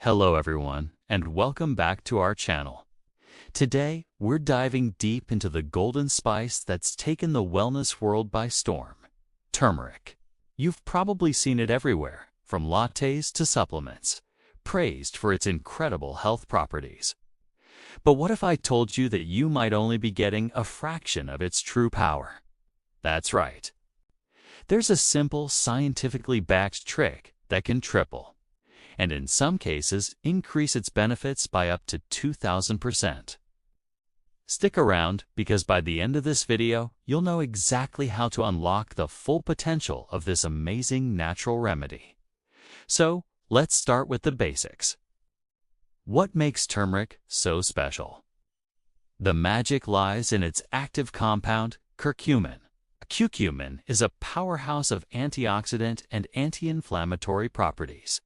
Hello everyone, and welcome back to our channel. Today, we're diving deep into the golden spice that's taken the wellness world by storm, turmeric. You've probably seen it everywhere, from lattes to supplements, praised for its incredible health properties. But what if I told you that you might only be getting a fraction of its true power? That's right. There's a simple, scientifically backed trick that can triple, and in some cases increase its benefits by up to 2,000%. Stick around, because by the end of this video, you'll know exactly how to unlock the full potential of this amazing natural remedy. So, let's start with the basics. What makes turmeric so special? The magic lies in its active compound, curcumin. Curcumin is a powerhouse of antioxidant and anti-inflammatory properties.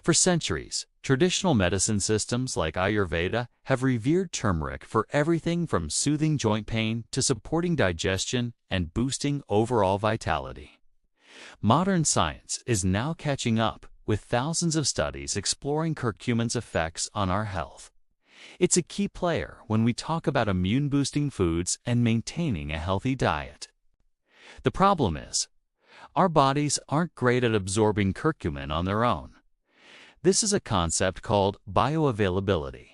For centuries, traditional medicine systems like Ayurveda have revered turmeric for everything from soothing joint pain to supporting digestion and boosting overall vitality. Modern science is now catching up, with thousands of studies exploring curcumin's effects on our health. It's a key player when we talk about immune-boosting foods and maintaining a healthy diet. The problem is, our bodies aren't great at absorbing curcumin on their own. This is a concept called bioavailability.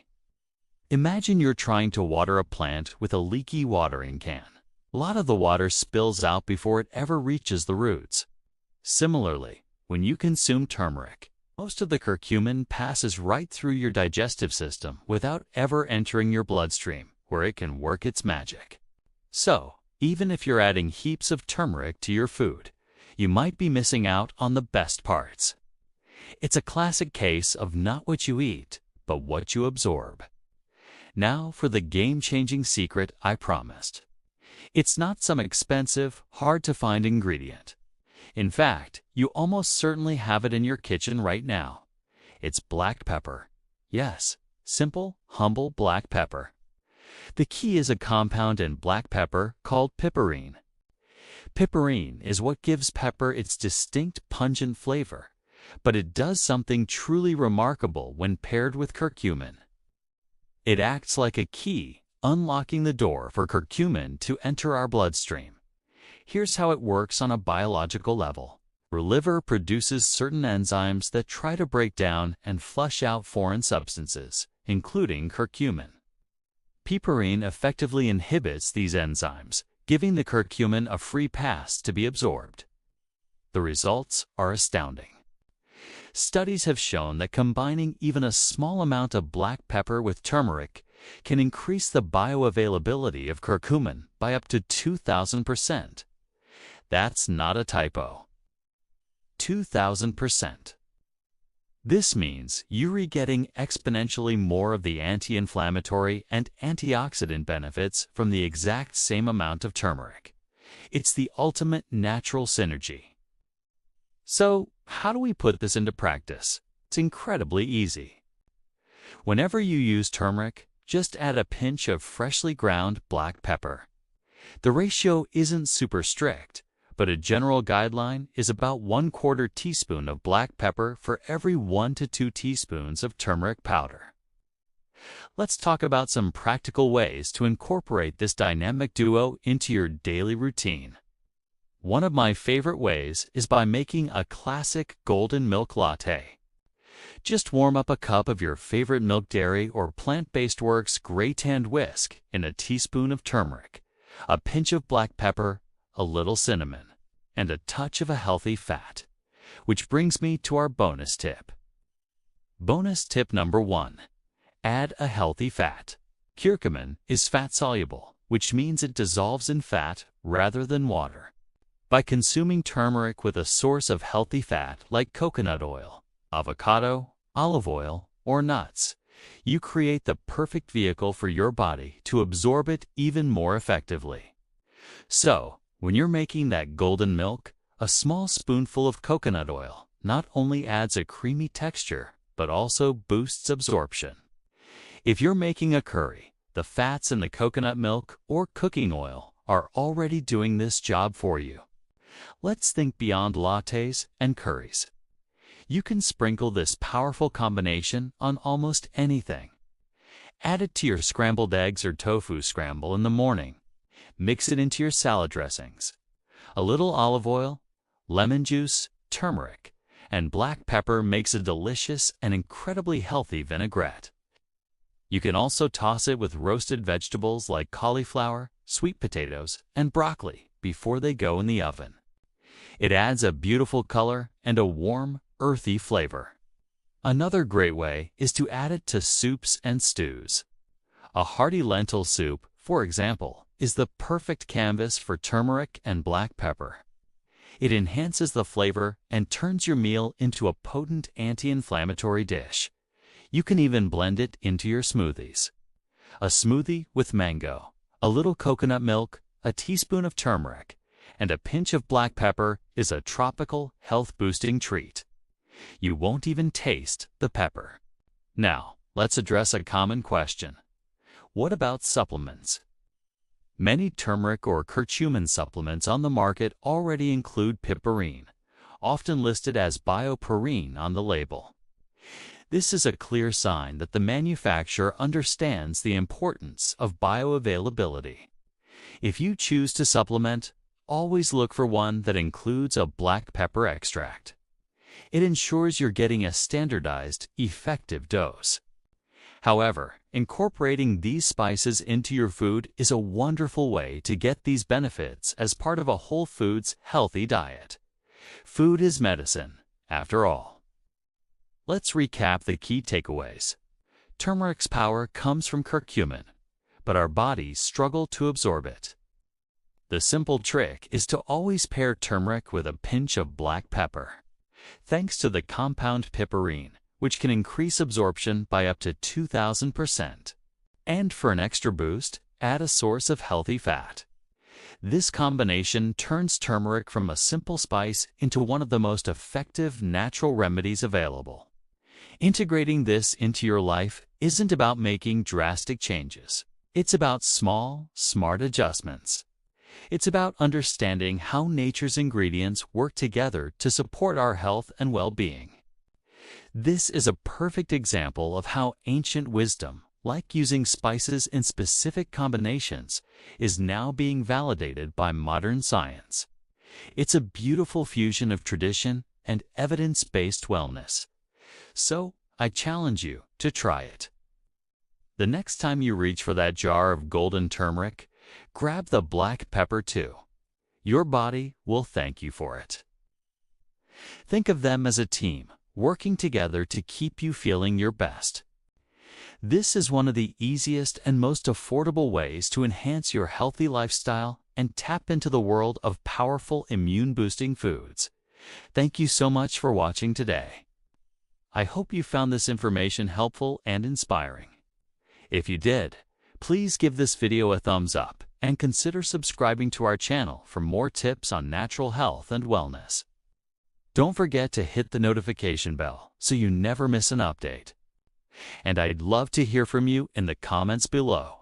Imagine you're trying to water a plant with a leaky watering can. A lot of the water spills out before it ever reaches the roots. Similarly, when you consume turmeric, most of the curcumin passes right through your digestive system without ever entering your bloodstream, where it can work its magic. So, even if you're adding heaps of turmeric to your food, you might be missing out on the best parts. It's a classic case of not what you eat, but what you absorb. Now for the game-changing secret I promised. It's not some expensive, hard-to-find ingredient. In fact, you almost certainly have it in your kitchen right now. It's black pepper. Yes, simple, humble black pepper. The key is a compound in black pepper called piperine. Piperine is what gives pepper its distinct pungent flavor, but it does something truly remarkable when paired with curcumin. It acts like a key, unlocking the door for curcumin to enter our bloodstream. Here's how it works on a biological level. Our liver produces certain enzymes that try to break down and flush out foreign substances, including curcumin. Piperine effectively inhibits these enzymes, giving the curcumin a free pass to be absorbed. The results are astounding. Studies have shown that combining even a small amount of black pepper with turmeric can increase the bioavailability of curcumin by up to 2,000%. That's not a typo. 2,000%. This means you're getting exponentially more of the anti-inflammatory and antioxidant benefits from the exact same amount of turmeric. It's the ultimate natural synergy. So, how do we put this into practice? It's incredibly easy. Whenever you use turmeric, just add a pinch of freshly ground black pepper. The ratio isn't super strict, but a general guideline is about 1/4 teaspoon of black pepper for every 1 to 2 teaspoons of turmeric powder. Let's talk about some practical ways to incorporate this dynamic duo into your daily routine. One of my favorite ways is by making a classic golden milk latte. Just warm up a cup of your favorite milk dairy or plant-based works gray tanned whisk in a teaspoon of turmeric, a pinch of black pepper, a little cinnamon, and a touch of a healthy fat. Which brings me to our bonus tip. Bonus tip number 1. Add a healthy fat. Curcumin is fat-soluble, which means it dissolves in fat rather than water. By consuming turmeric with a source of healthy fat like coconut oil, avocado, olive oil, or nuts, you create the perfect vehicle for your body to absorb it even more effectively. So, when you're making that golden milk, a small spoonful of coconut oil not only adds a creamy texture, but also boosts absorption. If you're making a curry, the fats in the coconut milk or cooking oil are already doing this job for you. Let's think beyond lattes and curries. You can sprinkle this powerful combination on almost anything. Add it to your scrambled eggs or tofu scramble in the morning. Mix it into your salad dressings. A little olive oil, lemon juice, turmeric, and black pepper makes a delicious and incredibly healthy vinaigrette. You can also toss it with roasted vegetables like cauliflower, sweet potatoes, and broccoli before they go in the oven. It adds a beautiful color and a warm, earthy flavor. Another great way is to add it to soups and stews. A hearty lentil soup, for example, is the perfect canvas for turmeric and black pepper. It enhances the flavor and turns your meal into a potent anti-inflammatory dish. You can even blend it into your smoothies. A smoothie with mango, a little coconut milk, a teaspoon of turmeric, and a pinch of black pepper is a tropical, health-boosting treat. You won't even taste the pepper. Now, let's address a common question. What about supplements? Many turmeric or curcumin supplements on the market already include piperine, often listed as bioperine on the label. This is a clear sign that the manufacturer understands the importance of bioavailability. If you choose to supplement, always look for one that includes a black pepper extract. It ensures you're getting a standardized, effective dose. However, incorporating these spices into your food is a wonderful way to get these benefits as part of a whole foods, healthy diet. Food is medicine, after all. Let's recap the key takeaways. Turmeric's power comes from curcumin, but our bodies struggle to absorb it. The simple trick is to always pair turmeric with a pinch of black pepper. Thanks to the compound piperine, which can increase absorption by up to 2,000%. And for an extra boost, add a source of healthy fat. This combination turns turmeric from a simple spice into one of the most effective natural remedies available. Integrating this into your life isn't about making drastic changes. It's about small, smart adjustments. It's about understanding how nature's ingredients work together to support our health and well-being. This is a perfect example of how ancient wisdom, like using spices in specific combinations, is now being validated by modern science. It's a beautiful fusion of tradition and evidence-based wellness. So, I challenge you to try it. The next time you reach for that jar of golden turmeric, grab the black pepper too. Your body will thank you for it. Think of them as a team, working together to keep you feeling your best. This is one of the easiest and most affordable ways to enhance your healthy lifestyle and tap into the world of powerful immune-boosting foods. Thank you so much for watching today. I hope you found this information helpful and inspiring. If you did, please give this video a thumbs up and consider subscribing to our channel for more tips on natural health and wellness. Don't forget to hit the notification bell so you never miss an update. And I'd love to hear from you in the comments below.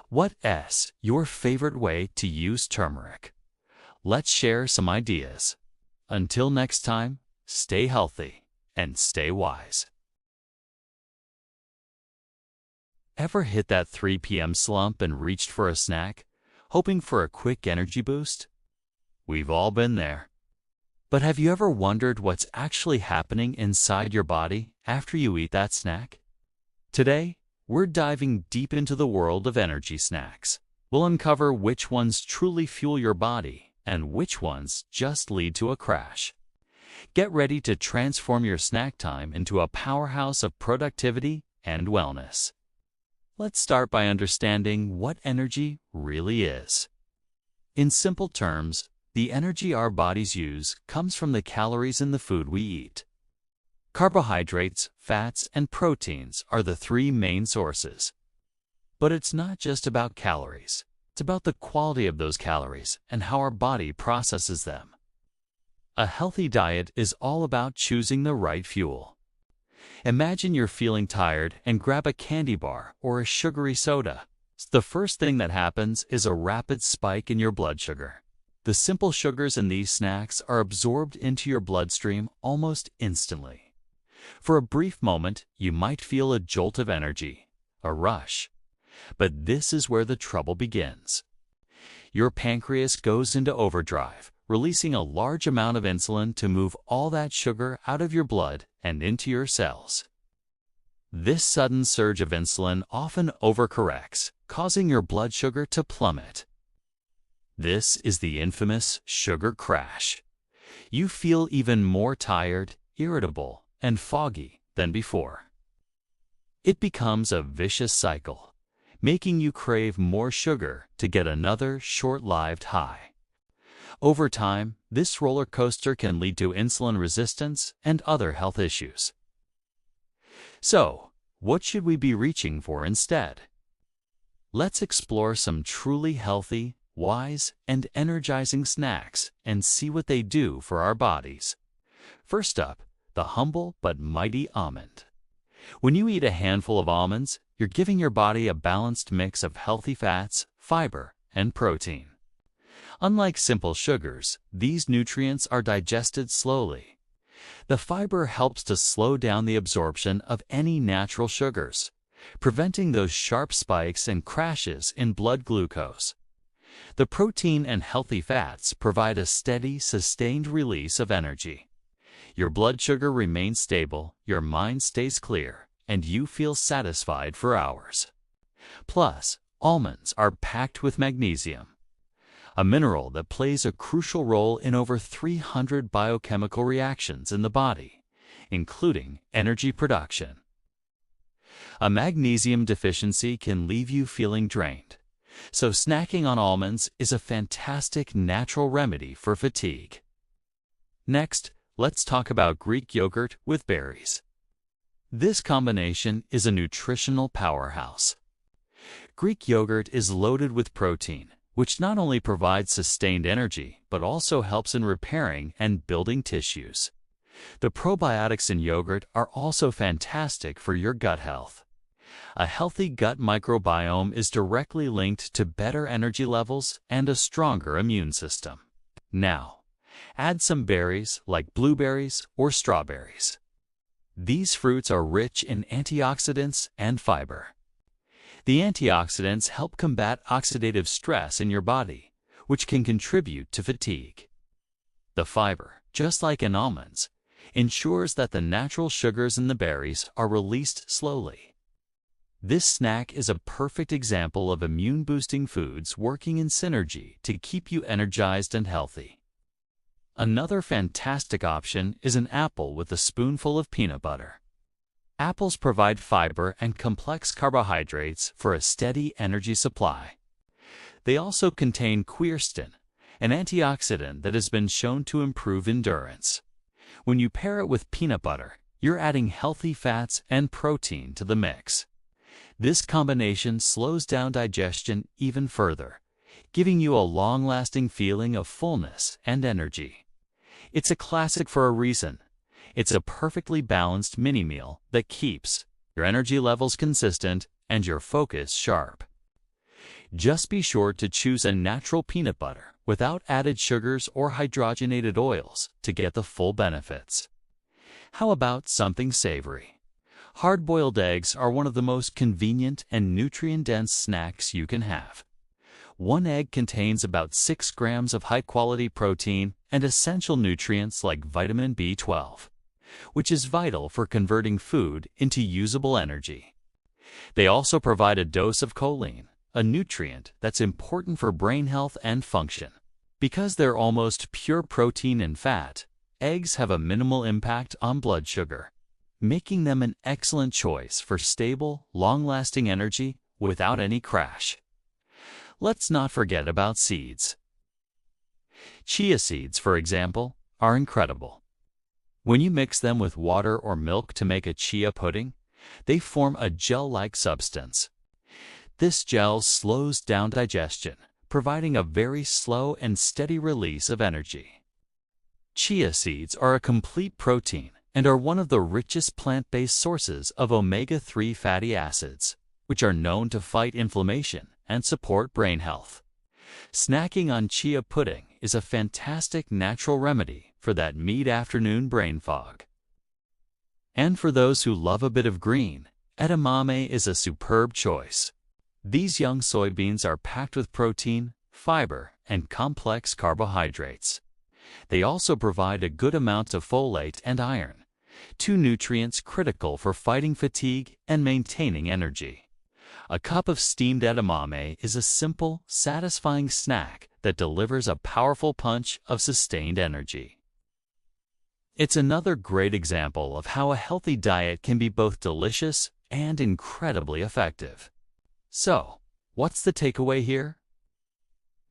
What is your favorite way to use turmeric? Let's share some ideas. Until next time, stay healthy and stay wise. Ever hit that 3 p.m. slump and reached for a snack, hoping for a quick energy boost? We've all been there. But have you ever wondered what's actually happening inside your body after you eat that snack? Today, we're diving deep into the world of energy snacks. We'll uncover which ones truly fuel your body and which ones just lead to a crash. Get ready to transform your snack time into a powerhouse of productivity and wellness. Let's start by understanding what energy really is. In simple terms, the energy our bodies use comes from the calories in the food we eat. Carbohydrates, fats, and proteins are the three main sources. But it's not just about calories. It's about the quality of those calories and how our body processes them. A healthy diet is all about choosing the right fuel. Imagine you're feeling tired and grab a candy bar or a sugary soda. The first thing that happens is a rapid spike in your blood sugar. The simple sugars in these snacks are absorbed into your bloodstream almost instantly. For a brief moment, you might feel a jolt of energy, a rush. But this is where the trouble begins. Your pancreas goes into overdrive, releasing a large amount of insulin to move all that sugar out of your blood and into your cells. This sudden surge of insulin often overcorrects, causing your blood sugar to plummet. This is the infamous sugar crash. You feel even more tired, irritable, and foggy than before. It becomes a vicious cycle, making you crave more sugar to get another short-lived high. Over time, this roller coaster can lead to insulin resistance and other health issues. So, what should we be reaching for instead? Let's explore some truly healthy, wise, and energizing snacks and see what they do for our bodies. First up, the humble but mighty almond. When you eat a handful of almonds, you're giving your body a balanced mix of healthy fats, fiber, and protein. Unlike simple sugars, these nutrients are digested slowly. The fiber helps to slow down the absorption of any natural sugars, preventing those sharp spikes and crashes in blood glucose. The protein and healthy fats provide a steady, sustained release of energy. Your blood sugar remains stable, your mind stays clear, and you feel satisfied for hours. Plus, almonds are packed with magnesium, a mineral that plays a crucial role in over 300 biochemical reactions in the body, including energy production. A magnesium deficiency can leave you feeling drained, so snacking on almonds is a fantastic natural remedy for fatigue. Next, let's talk about Greek yogurt with berries. This combination is a nutritional powerhouse. Greek yogurt is loaded with protein, which not only provides sustained energy, but also helps in repairing and building tissues. The probiotics in yogurt are also fantastic for your gut health. A healthy gut microbiome is directly linked to better energy levels and a stronger immune system. Now, add some berries like blueberries or strawberries. These fruits are rich in antioxidants and fiber. The antioxidants help combat oxidative stress in your body, which can contribute to fatigue. The fiber, just like in almonds, ensures that the natural sugars in the berries are released slowly. This snack is a perfect example of immune-boosting foods working in synergy to keep you energized and healthy. Another fantastic option is an apple with a spoonful of peanut butter. Apples provide fiber and complex carbohydrates for a steady energy supply. They also contain quercetin, an antioxidant that has been shown to improve endurance. When you pair it with peanut butter, you're adding healthy fats and protein to the mix. This combination slows down digestion even further, giving you a long-lasting feeling of fullness and energy. It's a classic for a reason. It's a perfectly balanced mini-meal that keeps your energy levels consistent and your focus sharp. Just be sure to choose a natural peanut butter without added sugars or hydrogenated oils to get the full benefits. How about something savory? Hard-boiled eggs are one of the most convenient and nutrient-dense snacks you can have. One egg contains about 6 grams of high-quality protein and essential nutrients like vitamin B12, which is vital for converting food into usable energy. They also provide a dose of choline, a nutrient that's important for brain health and function. Because they're almost pure protein and fat, eggs have a minimal impact on blood sugar, making them an excellent choice for stable, long-lasting energy without any crash. Let's not forget about seeds. Chia seeds, for example, are incredible. When you mix them with water or milk to make a chia pudding, they form a gel-like substance. This gel slows down digestion, providing a very slow and steady release of energy. Chia seeds are a complete protein and are one of the richest plant-based sources of omega-3 fatty acids, which are known to fight inflammation and support brain health. Snacking on chia pudding is a fantastic natural remedy for that mid-afternoon brain fog. And for those who love a bit of green, edamame is a superb choice. These young soybeans are packed with protein, fiber, and complex carbohydrates. They also provide a good amount of folate and iron, two nutrients critical for fighting fatigue and maintaining energy. A cup of steamed edamame is a simple, satisfying snack that delivers a powerful punch of sustained energy. It's another great example of how a healthy diet can be both delicious and incredibly effective. So, what's the takeaway here?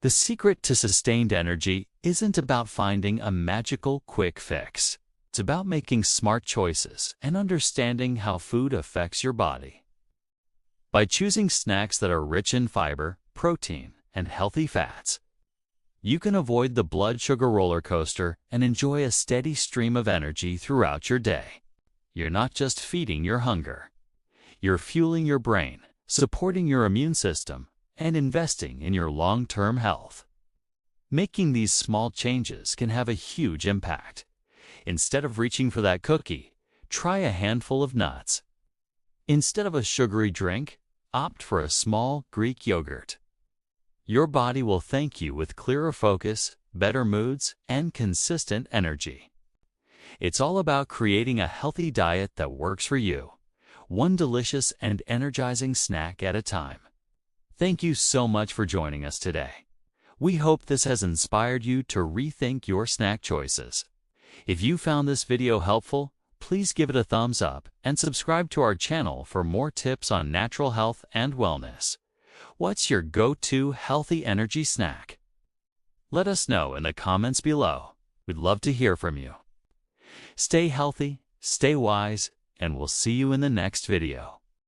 The secret to sustained energy isn't about finding a magical quick fix. It's about making smart choices and understanding how food affects your body. By choosing snacks that are rich in fiber, protein, and healthy fats, you can avoid the blood sugar roller coaster and enjoy a steady stream of energy throughout your day. You're not just feeding your hunger. You're fueling your brain, supporting your immune system, and investing in your long-term health. Making these small changes can have a huge impact. Instead of reaching for that cookie, try a handful of nuts. Instead of a sugary drink, opt for a small Greek yogurt. Your body will thank you with clearer focus, better moods, and consistent energy. It's all about creating a healthy diet that works for you, one delicious and energizing snack at a time. Thank you so much for joining us today. We hope this has inspired you to rethink your snack choices. If you found this video helpful, please give it a thumbs up and subscribe to our channel for more tips on natural health and wellness. What's your go-to healthy energy snack? Let us know in the comments below. We'd love to hear from you. Stay healthy, stay wise, and we'll see you in the next video.